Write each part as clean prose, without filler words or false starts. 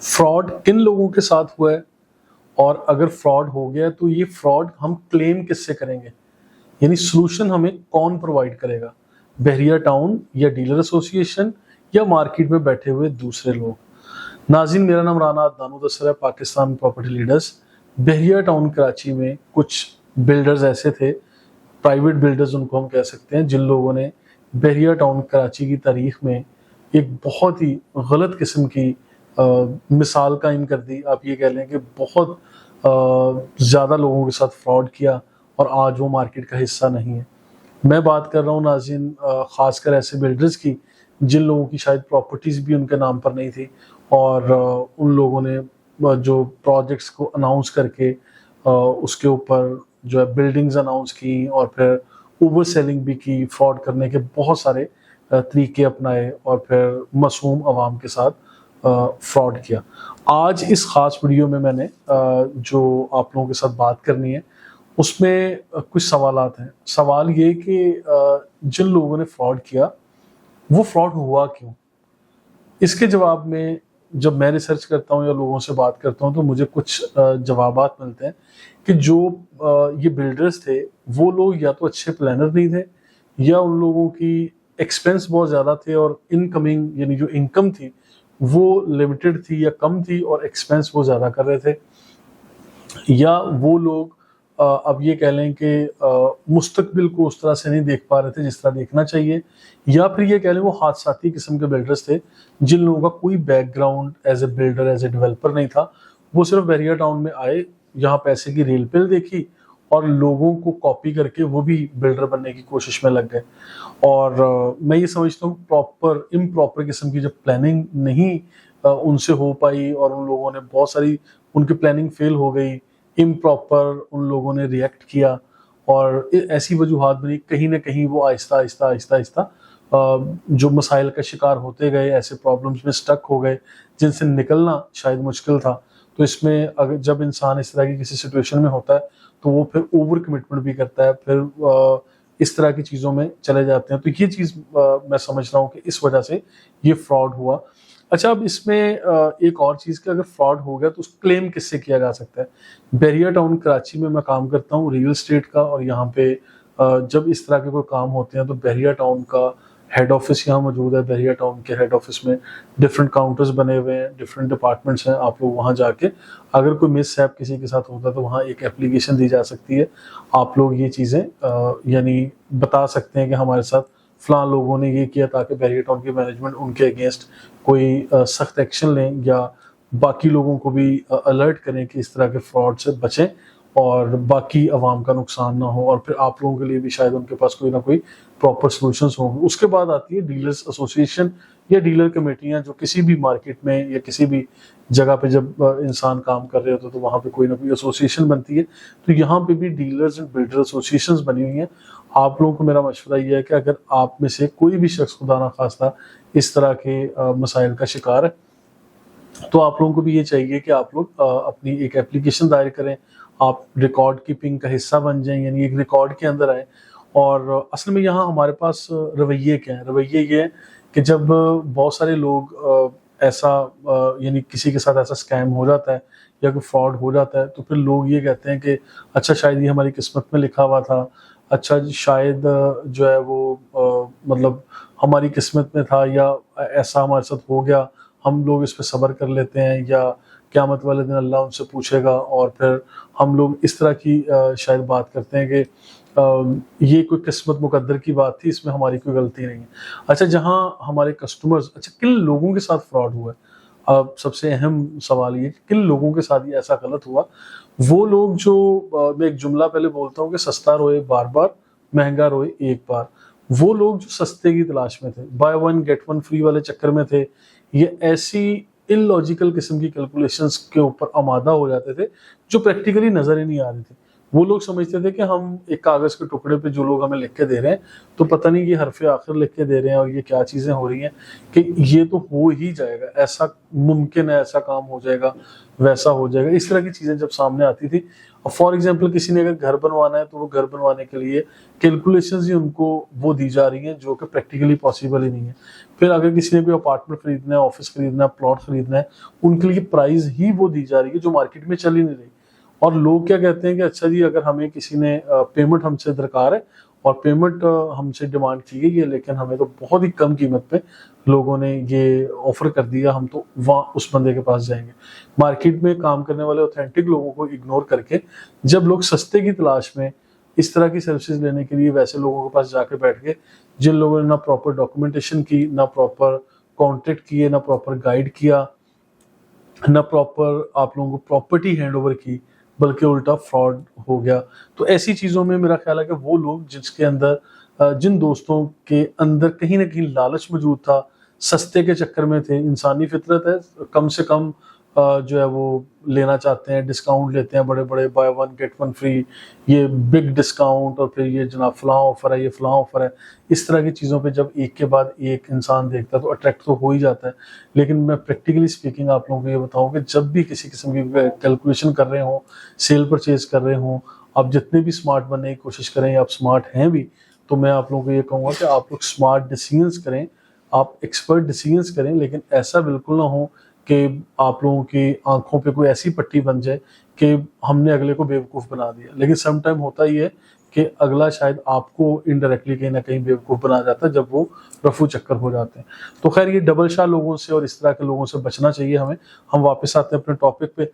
Fraud किन लोगों के साथ हुआ है और अगर फ्रॉड हो गया है तो ये फ्रॉड हम क्लेम किससे करेंगे, यानी सोल्यूशन हमें कौन प्रोवाइड करेगा, बहरिया टाउन या डीलर एसोसिएशन या मार्केट में बैठे हुए दूसरे लोग। नाज़रीन, मेरा नाम राना अदनान मुदस्सिर है, पाकिस्तान प्रॉपर्टी लीडर्स। बहरिया टाउन कराची में कुछ बिल्डर्स ऐसे थे, प्राइवेट बिल्डर्स उनको हम कह सकते हैं, जिन लोगों ने बहरिया टाउन कराची की तारीख में एक बहुत ही गलत किस्म की मिसाल कायम कर दी। आप ये कह लें कि बहुत ज़्यादा लोगों के साथ फ्रॉड किया और आज वो मार्केट का हिस्सा नहीं है। मैं बात कर रहा हूँ नाज़रीन ख़ासकर ऐसे बिल्डर्स की जिन लोगों की शायद प्रॉपर्टीज़ भी उनके नाम पर नहीं थी और उन लोगों ने जो प्रोजेक्ट्स को अनाउंस करके उसके ऊपर जो है बिल्डिंग्स अनाउंस की और फिर ओवर सेलिंग भी की, फ्रॉड करने के बहुत सारे तरीके अपनाए और फिर मासूम आवाम के साथ फ्रॉड किया। आज इस ख़ास वीडियो में मैंने जो आप लोगों के साथ बात करनी है उसमें कुछ सवालात हैं। सवाल ये कि जिन लोगों ने फ्रॉड किया वो फ्रॉड हुआ क्यों? इसके जवाब में जब मैं रिसर्च करता हूँ या लोगों से बात करता हूँ तो मुझे कुछ जवाबात मिलते हैं कि जो ये बिल्डर्स थे वो लोग या तो अच्छे प्लानर नहीं थे या उन लोगों की एक्सपेंस बहुत ज़्यादा थे और इनकमिंग यानी जो इनकम थी वो लिमिटेड थी या कम थी और एक्सपेंस वो ज़्यादा कर रहे थे, या वो लोग अब ये कह लें कि मुस्तकबिल को उस तरह से नहीं देख पा रहे थे जिस तरह देखना चाहिए, या फिर ये कह लें वो हादसाती किस्म के बिल्डर्स थे जिन लोगों का कोई background as a builder as a developer नहीं था। वो सिर्फ बहरिया टाउन में आए, यहाँ पैसे की रेल पिल देखी और लोगों को कॉपी करके वो भी बिल्डर बनने की कोशिश में लग गए। और मैं ये समझता हूँ प्रॉपर इम्प्रॉपर किस्म की जब प्लानिंग नहीं उनसे हो पाई और उन लोगों ने बहुत सारी उनकी प्लानिंग फेल हो गई, इम्प्रॉपर उन लोगों ने रिएक्ट किया और ऐसी वजूहात बनी, कहीं ना कहीं वो आहिस्ता आहिस्ता आहिस्ता आहिस्ता जो मसाइल का शिकार होते गए, ऐसे प्रॉब्लम्स में स्टक हो गए जिनसे निकलना शायद मुश्किल था। तो इसमें अगर जब इंसान इस तरह की किसी सिचुएशन में होता है तो वो फिर ओवर कमिटमेंट भी करता है, फिर इस तरह की चीज़ों में चले जाते हैं। तो ये चीज़ मैं समझ रहा हूँ कि इस वजह से ये फ्रॉड हुआ। अच्छा, अब इसमें एक और चीज़ कि अगर फ्रॉड हो गया तो उसको क्लेम किससे किया जा सकता है? बहरिया टाउन कराची में मैं काम करता हूँ रियल एस्टेट का, और यहाँ पे जब इस तरह के कोई काम होते हैं तो बहरिया टाउन का हेड ऑफिस यहाँ मौजूद है। बहरिया टाउन के हेड ऑफिस में डिफरेंट काउंटर्स बने हुए हैं, डिफरेंट डिपार्टमेंट्स हैं। आप लोग वहाँ जाके अगर कोई मिसहैप किसी के साथ होता है तो वहाँ एक एप्लीकेशन दी जा सकती है। आप लोग ये चीज़ें यानी बता सकते हैं कि हमारे साथ फलां लोगों ने ये किया, ताकि बहरिया टाउन की मैनेजमेंट उनके अगेंस्ट कोई सख्त एक्शन लें या बाकी लोगों को भी अलर्ट करें कि इस तरह के फ्रॉड से बचें और बाकी आवाम का नुकसान ना हो और फिर आप लोगों के लिए भी शायद उनके पास कोई ना कोई प्रॉपर सॉल्यूशंस होंगे। उसके बाद आती है डीलर्स एसोसिएशन या डीलर कमेटियां, जो किसी भी मार्केट में या किसी भी जगह पे जब इंसान काम कर रहे होते तो वहाँ पे कोई ना कोई एसोसिएशन बनती है। तो यहाँ पे भी डीलर्स एंड बिल्डर एसोसिएशंस बनी हुई हैं। आप लोगों को मेरा मशवरा ये है कि अगर आप में से कोई भी शख्स खुदा ना खास्ता इस तरह के मसाइल का शिकार है तो आप लोगों को भी ये चाहिए कि आप लोग अपनी एक एप्लीकेशन दायर करें, आप रिकॉर्ड कीपिंग का हिस्सा बन जाएं, यानी एक रिकॉर्ड के अंदर आए। और असल में यहाँ हमारे पास रवैये क्या हैं? रवैये ये है कि जब बहुत सारे लोग ऐसा यानी किसी के साथ ऐसा स्कैम हो जाता है या कोई फ्रॉड हो जाता है तो फिर लोग ये कहते हैं कि अच्छा शायद ये हमारी किस्मत में लिखा हुआ था, अच्छा शायद जो है वो मतलब हमारी किस्मत में था या ऐसा हमारे साथ हो गया, हम लोग इस पे सब्र कर लेते हैं या क़यामत वाले दिन अल्लाह उनसे पूछेगा। और फिर हम लोग इस तरह की शायद बात करते हैं कि ये कोई किस्मत मुकद्दर की बात थी, इसमें हमारी कोई गलती नहीं है। अच्छा, जहाँ हमारे कस्टमर्स, अच्छा किन लोगों के साथ फ्रॉड हुआ है? अब सबसे अहम सवाल ये कि किन लोगों के साथ ये ऐसा गलत हुआ? वो लोग जो मैं एक जुमला पहले बोलता हूँ कि सस्ता रोए बार बार, महंगा रोए एक बार। वो लोग जो सस्ते की तलाश में थे, by one get one free वाले चक्कर में थे, ये ऐसी इलॉजिकल किस्म की कैलकुलेशंस के ऊपर आमादा हो जाते थे जो प्रैक्टिकली नजर ही नहीं आ रही थी। वो लोग समझते थे कि हम एक कागज के टुकड़े पे जो लोग हमें लिख के दे रहे हैं तो पता नहीं ये हरफ आखिर लिख के दे रहे हैं और ये क्या चीजें हो रही हैं कि ये तो हो ही जाएगा, ऐसा मुमकिन है, ऐसा काम हो जाएगा, वैसा हो जाएगा। इस तरह की चीजें जब सामने आती थी, और फॉर एग्जाम्पल किसी ने अगर घर बनवाना है तो वो घर बनवाने के लिए कैलकुलेशंस ही उनको वो दी जा रही हैं जो कि प्रैक्टिकली पॉसिबल ही नहीं है। फिर अगर किसी ने भी अपार्टमेंट खरीदना है, ऑफिस खरीदना है, प्लॉट खरीदना है, उनके लिए प्राइस ही वो दी जा रही है जो मार्केट में चल ही नहीं रही। और लोग क्या कहते हैं कि अच्छा जी अगर हमें किसी ने पेमेंट हमसे दरकार है और पेमेंट हमसे डिमांड की गई है, लेकिन हमें तो बहुत ही कम कीमत पे लोगों ने ये ऑफर कर दिया, हम तो वहाँ उस बंदे के पास जाएंगे। मार्केट में काम करने वाले ऑथेंटिक लोगों को इग्नोर करके जब लोग सस्ते की तलाश में इस तरह की सर्विसेज लेने के लिए वैसे लोगों के पास जाके बैठ गए जिन लोगों ने ना प्रॉपर डॉक्यूमेंटेशन की, ना प्रॉपर कॉन्ट्रैक्ट किए, ना प्रॉपर गाइड किया, ना प्रॉपर आप लोगों को प्रॉपर्टी हैंड ओवर की, बल्कि उल्टा फ्रॉड हो गया। तो ऐसी चीजों में मेरा ख्याल है कि वो लोग जिसके अंदर जिन दोस्तों के अंदर कहीं ना कहीं लालच मौजूद था, सस्ते के चक्कर में थे, इंसानी फितरत है, कम से कम जो है वो लेना चाहते हैं, डिस्काउंट लेते हैं, बड़े बड़े by one get one free, ये बिग डिस्काउंट, और फिर ये जनाब फलां ऑफर है, ये फलां ऑफर है। इस तरह की चीज़ों पे जब एक के बाद एक इंसान देखता है तो अट्रैक्ट तो हो ही जाता है। लेकिन मैं प्रैक्टिकली स्पीकिंग आप लोगों को ये बताऊं कि जब भी किसी किस्म की कैलकुलेशन कर रहे हो, सेल परचेज कर रहे हो, आप जितने भी स्मार्ट बनने की कोशिश करें, आप स्मार्ट हैं भी, तो मैं आप लोगों को ये कहूँगा कि आप लोग स्मार्ट डिसीजंस करें, आप एक्सपर्ट डिसीजंस करें, लेकिन ऐसा बिल्कुल ना हो कि आप लोगों की आंखों पे कोई ऐसी पट्टी बन जाए कि हमने अगले को बेवकूफ़ बना दिया। लेकिन सम टाइम होता ही है कि अगला शायद आपको इनडायरेक्टली कहीं ना कहीं बेवकूफ़ बना जाता है जब वो रफू चक्कर हो जाते हैं। तो खैर ये डबल शाह लोगों से और इस तरह के लोगों से बचना चाहिए हमें। हम वापस आते हैं अपने टॉपिक पे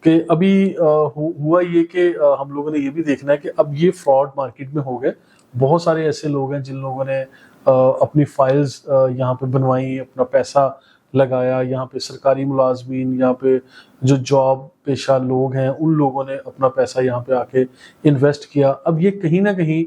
कि अभी हुआ ये कि हम लोगों ने ये भी देखना है कि अब ये फ्रॉड मार्केट में हो गए। बहुत सारे ऐसे लोग हैं जिन लोगों ने अपनी फाइल्स यहाँ पे बनवाई, अपना पैसा लगाया, यहाँ पे सरकारी मुलाजमीन, यहाँ पे जो जॉब पेशा लोग हैं, उन लोगों ने अपना पैसा यहाँ पे आके इन्वेस्ट किया। अब ये कहीं ना कहीं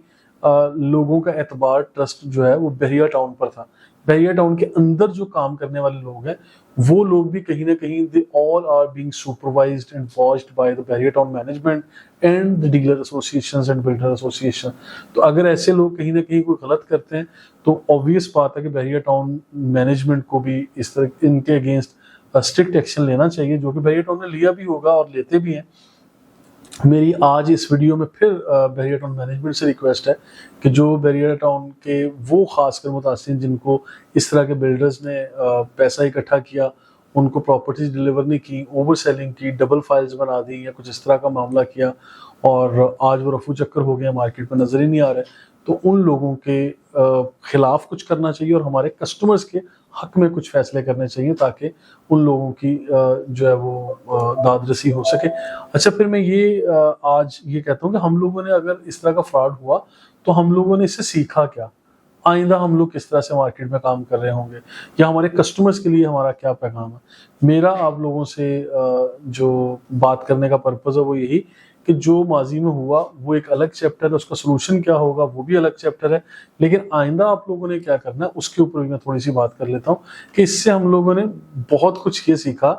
लोगों का एतबार, ट्रस्ट जो है वो बहरिया टाउन पर था। बहरिया टाउन के अंदर जो काम करने वाले लोग हैं वो लोग भी कहीं ना कहीं they all are being supervised and watched by the Bahria town management and the dealer associations and builder association. तो अगर ऐसे लोग कहीं ना कहीं कोई गलत करते हैं तो ऑब्वियस बात है कि बहरिया टाउन मैनेजमेंट को भी इस तरह इनके अगेंस्ट स्ट्रिक्ट एक्शन लेना चाहिए, जो कि बहरिया टाउन ने लिया भी होगा और लेते भी हैं। मेरी आज इस वीडियो में फिर बहरिया टाउन मैनेजमेंट से रिक्वेस्ट है कि जो बहरिया टाउन के वो खासकर मुतासिर जिनको इस तरह के बिल्डर्स ने पैसा इकट्ठा किया, उनको प्रॉपर्टीज डिलीवर नहीं की, ओवर सेलिंग की, डबल फाइल्स बना दी या कुछ इस तरह का मामला किया और आज वो रफू चक्कर हो गया, मार्केट में नजर ही नहीं आ रहा है, तो उन लोगों के खिलाफ कुछ करना चाहिए और हमारे कस्टमर्स के हक में कुछ फैसले करने चाहिए ताकि उन लोगों की जो है वो दादरसी हो सके। अच्छा, फिर मैं ये आज ये कहता हूँ कि हम लोगों ने अगर इस तरह का फ्रॉड हुआ तो हम लोगों ने इससे सीखा क्या, आइंदा हम लोग किस तरह से मार्केट में काम कर रहे होंगे, या हमारे कस्टमर्स के लिए हमारा क्या पैगाम है। मेरा आप लोगों से जो बात करने का पर्पज़ है वो यही कि जो माजी में हुआ वो एक अलग चैप्टर है, उसका सोल्यूशन क्या होगा वो भी अलग चैप्टर है, लेकिन आइंदा आप लोगों ने क्या करना है उसके ऊपर भी मैं थोड़ी सी बात कर लेता हूँ कि इससे हम लोगों ने बहुत कुछ ये सीखा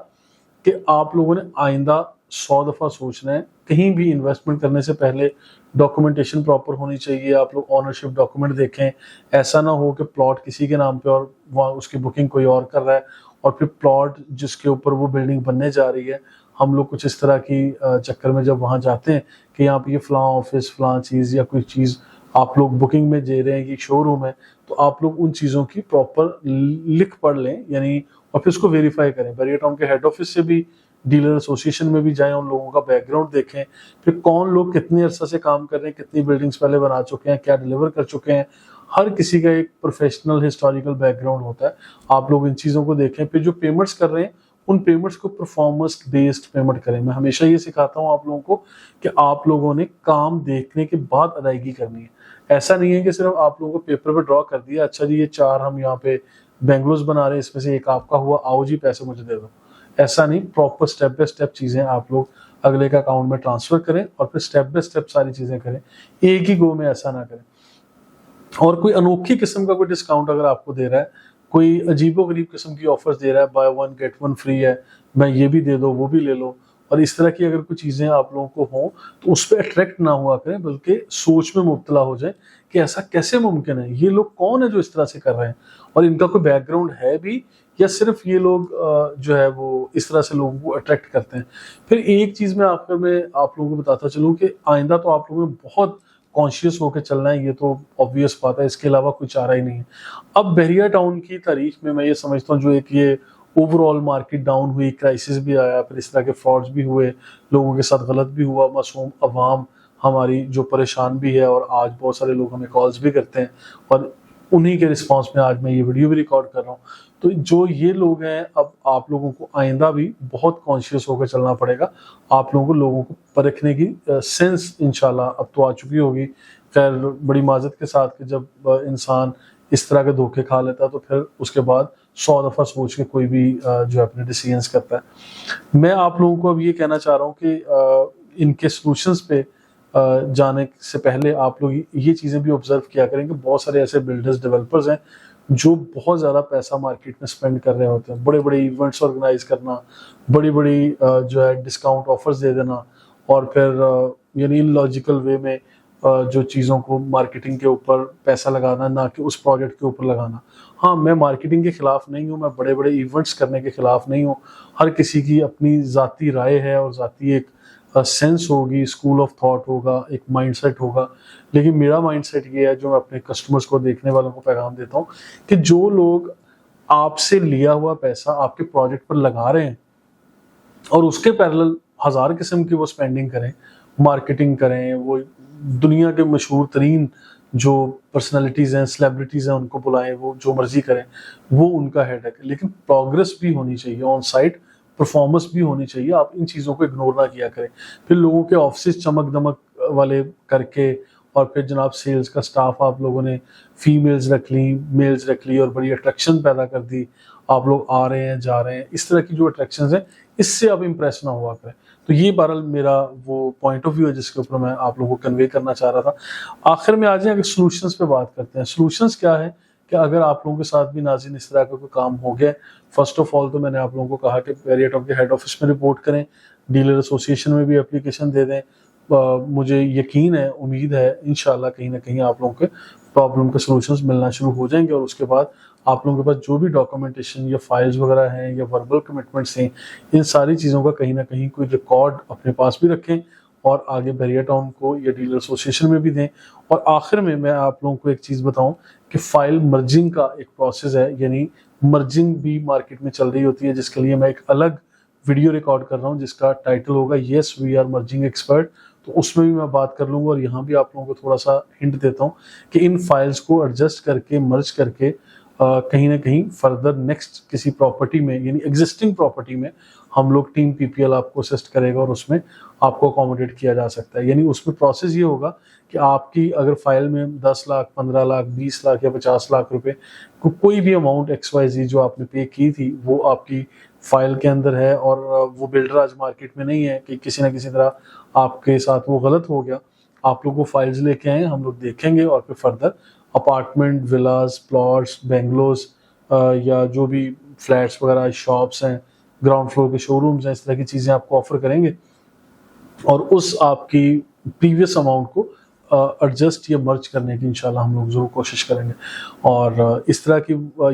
कि आप लोगों ने आइंदा 100 दफ़ा सोचना है, कहीं भी इन्वेस्टमेंट करने से पहले डॉक्यूमेंटेशन प्रॉपर होनी चाहिए। आप लोग ऑनरशिप डॉक्यूमेंट देखें, ऐसा ना हो कि प्लॉट किसी के नाम पे और वहाँ उसकी बुकिंग कोई और कर रहा है और फिर प्लॉट जिसके ऊपर वो बिल्डिंग बनने जा रही है, हम लोग कुछ इस तरह की चक्कर में जब वहाँ जाते हैं कि यहाँ पे ये फलां ऑफिस फलां चीज़ या कोई चीज़ आप लोग बुकिंग में दे रहे हैं कि शोरूम है, तो आप लोग उन चीज़ों की प्रॉपर लिख पढ़ लें, यानी और फिर उसको वेरीफाई करें। बहरिया टाउन के हेड ऑफिस से भी, डीलर एसोसिएशन में भी जाएं, उन लोगों का बैकग्राउंड देखें, फिर कौन लोग कितने अरसा से काम कर रहे हैं, कितनी बिल्डिंग्स पहले बना चुके हैं, क्या डिलीवर कर चुके हैं। हर किसी का एक प्रोफेशनल हिस्टोरिकल बैकग्राउंड होता है, आप लोग इन चीज़ों को देखें। फिर जो पेमेंट्स कर रहे हैं उन पेमेंट्स को परफॉर्मेंस बेस्ड पेमेंट करें। मैं हमेशा ये सिखाता हूँ आप लोगों को कि आप लोगों ने काम देखने के बाद अदायगी करनी है। ऐसा नहीं है कि सिर्फ आप लोगों को पेपर पे ड्रॉ कर दिया, अच्छा जी ये 4 हम यहाँ पे बेंगलोस बना रहे हैं, इसमें से एक आपका हुआ, आओ जी पैसे मुझे दे दो। ऐसा नहीं, प्रॉपर स्टेप बाय स्टेप चीज़ें आप लोग अगले के अकाउंट में ट्रांसफर करें और फिर स्टेप बाय स्टेप सारी चीज़ें करें, एक ही गो में ऐसा ना करें। और कोई अनोखी किस्म का कोई डिस्काउंट अगर आपको दे रहा है, कोई अजीबो गरीब किस्म की ऑफर्स दे रहा है, by one get one free है, मैं ये भी दे दो वो भी ले लो, और इस तरह की अगर कोई चीज़ें आप लोगों को हों तो उस पर अट्रैक्ट ना हुआ करें, बल्कि सोच में मुब्तला हो जाए कि ऐसा कैसे मुमकिन है, ये लोग कौन है जो इस तरह से कर रहे हैं, और इनका कोई बैकग्राउंड है भी या सिर्फ ये लोग जो है वो इस तरह से लोगों को अट्रैक्ट करते हैं। फिर एक चीज़ मैं आखिर में आप लोगों को बताता चलूँ कि आइंदा तो आप लोगों ने बहुत कॉन्शियस होकर चलना है, ये तो ऑब्वियस बात है, इसके अलावा कोई चारा ही नहीं है। अब बहरिया टाउन की तारीख में मैं ये समझता हूँ जो एक ये ओवरऑल मार्केट डाउन हुई, क्राइसिस भी आया, फिर इस तरह के फ्रॉड्स भी हुए, लोगों के साथ गलत भी हुआ, मासूम अवाम हमारी जो परेशान भी है, और आज बहुत सारे लोग हमें कॉल्स भी करते हैं, और उन्हीं के रिस्पांस में आज मैं ये वीडियो भी रिकॉर्ड कर रहा हूँ। तो जो ये लोग हैं, अब आप लोगों को आइंदा भी बहुत कॉन्शियस होकर चलना पड़ेगा। आप लोगों को परखने की सेंस इंशाल्लाह अब तो आ चुकी होगी। खैर बड़ी माजरत के साथ कि जब इंसान इस तरह के धोखे खा लेता है तो फिर उसके बाद 100 दफ़ा सोच के कोई भी जो है अपने डिसीजंस करता है। मैं आप लोगों को अब ये कहना चाह रहा हूँ कि इनके सॉल्यूशंस पे जाने से पहले आप लोग ये चीज़ें भी ऑब्जर्व किया करें कि बहुत सारे ऐसे बिल्डर्स, डेवलपर्स हैं जो बहुत ज़्यादा पैसा मार्केट में स्पेंड कर रहे होते हैं। बड़े-बड़े इवेंट्स ऑर्गेनाइज करना, बड़ी-बड़ी जो है डिस्काउंट ऑफर्स दे देना, और फिर यानी इलॉजिकल वे में जो चीज़ों को मार्केटिंग के ऊपर पैसा लगाना, ना कि उस प्रोजेक्ट के ऊपर लगाना। हाँ, मैं मार्केटिंग के खिलाफ नहीं हूँ, मैं बड़े-बड़े इवेंट्स करने के खिलाफ नहीं हूँ। हर किसी की अपनी ज़ाती राय है और ज़ाती एक सेंस होगी, स्कूल ऑफ थॉट होगा, एक माइंडसेट होगा। लेकिन मेरा माइंडसेट ये है, जो मैं अपने कस्टमर्स को, देखने वालों को पैगाम देता हूँ कि जो लोग आपसे लिया हुआ पैसा आपके प्रोजेक्ट पर लगा रहे हैं और उसके पैरेलल हज़ार किस्म की वो स्पेंडिंग करें, मार्केटिंग करें, वो दुनिया के मशहूर तरीन जो पर्सनैलिटीज़ हैं, सेलिब्रिटीज़ हैं, उनको बुलाएं, वो जो मर्जी करें, वो उनका हेडेक है। लेकिन प्रोग्रेस भी होनी चाहिए ऑन साइट, परफॉर्मेंस भी होनी चाहिए। आप इन चीज़ों को इग्नोर ना किया करें। फिर लोगों के ऑफिस चमक दमक वाले करके, और फिर जनाब सेल्स का स्टाफ आप लोगों ने फीमेल्स रख ली, मेल्स रख ली, और बड़ी अट्रैक्शन पैदा कर दी। आप लोग आ रहे हैं, जा रहे हैं, इस तरह की जो अट्रैक्शंस हैं, इससे आप इम्प्रेस ना हुआ करें। तो ये बहरहाल मेरा वो पॉइंट ऑफ व्यू है जिसके ऊपर मैं आप लोगों को कन्वे करना चाह रहा था। आखिर में आ जाए, अगर सॉल्यूशंस पे बात करते हैं। सॉल्यूशंस क्या है कि अगर आप लोगों के साथ भी नाज़रीन इस तरह का कोई काम हो गया, फर्स्ट ऑफ ऑल तो मैंने आप लोगों को कहा कि बहरिया टाउन के हेड ऑफिस में रिपोर्ट करें, डीलर एसोसिएशन में भी एप्लीकेशन दे दें। मुझे यकीन है, उम्मीद है, इंशाल्लाह कहीं ना कहीं आप लोगों के प्रॉब्लम के सॉल्यूशंस मिलना शुरू हो जाएंगे, और उसके बाद आप लोगों के पास जो भी डॉक्यूमेंटेशन या फाइल्स वगैरह हैं या वर्बल कमिटमेंट्स हैं, इन सारी चीज़ों का कहीं ना कहीं कोई रिकॉर्ड अपने पास भी रखें और आगे बहरिया टाउन को या डीलर एसोसिएशन में भी दें। और आखिर में मैं आप लोगों को एक चीज़ बताऊं कि फाइल मर्जिंग का एक प्रोसेस है, यानी मर्जिंग भी मार्केट में चल रही होती है, जिसके लिए मैं एक अलग वीडियो रिकॉर्ड कर रहा हूँ जिसका टाइटल होगा yes we are merging expert. तो उसमें भी मैं बात कर लूँगा, और यहाँ भी आप लोगों को थोड़ा सा हिंट देता हूँ कि इन फाइल्स को एडजस्ट करके, मर्ज करके कहीं ना कहीं फर्दर नेक्स्ट किसी प्रॉपर्टी में, यानी एग्जिस्टिंग प्रॉपर्टी में, हम लोग टीम पीपीएल आपको असिस्ट करेगा और उसमें आपको अकोमोडेट किया जा सकता है। यानी उसमें प्रोसेस ये होगा कि आपकी अगर फाइल में 10 लाख, 15 लाख, 20 लाख या 50 लाख रुपए कोई भी अमाउंट XYZ जो आपने पे की थी, वो आपकी फाइल के अंदर है, और वो बिल्डर आज मार्केट में नहीं है कि किसी ना किसी तरह आपके साथ वो गलत हो गया, आप लोग वो फाइल्स लेके आए, हम लोग देखेंगे, और फिर फर्दर अपार्टमेंट, विलास, प्लॉट्स, बेंगलोस या जो भी फ्लैट्स वगैरह, शॉप्स हैं, ग्राउंड फ्लोर के शोरूम्स हैं, इस तरह की चीज़ें आपको ऑफर करेंगे, और उस आपकी प्रीवियस अमाउंट को एडजस्ट या मर्ज करने की इंशाल्लाह हम लोग ज़रूर कोशिश करेंगे। और इस तरह की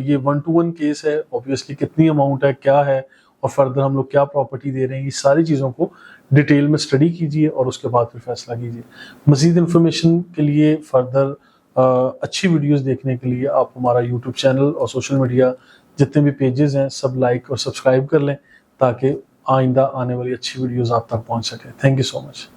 ये 1-to-1 केस है, ऑब्वियसली कितनी अमाउंट है, क्या है, और फर्दर हम लोग क्या प्रॉपर्टी दे रहे हैं, ये सारी चीज़ों को डिटेल में स्टडी कीजिए और उसके बाद फिर फैसला कीजिए। मज़ीद इन्फॉर्मेशन के लिए, फर्दर अच्छी वीडियोस देखने के लिए आप हमारा यूट्यूब चैनल और सोशल मीडिया जितने भी पेजेस हैं सब लाइक और सब्सक्राइब कर लें, ताकि आइंदा आने वाली अच्छी वीडियोस आप तक पहुंच सके। Thank you so much.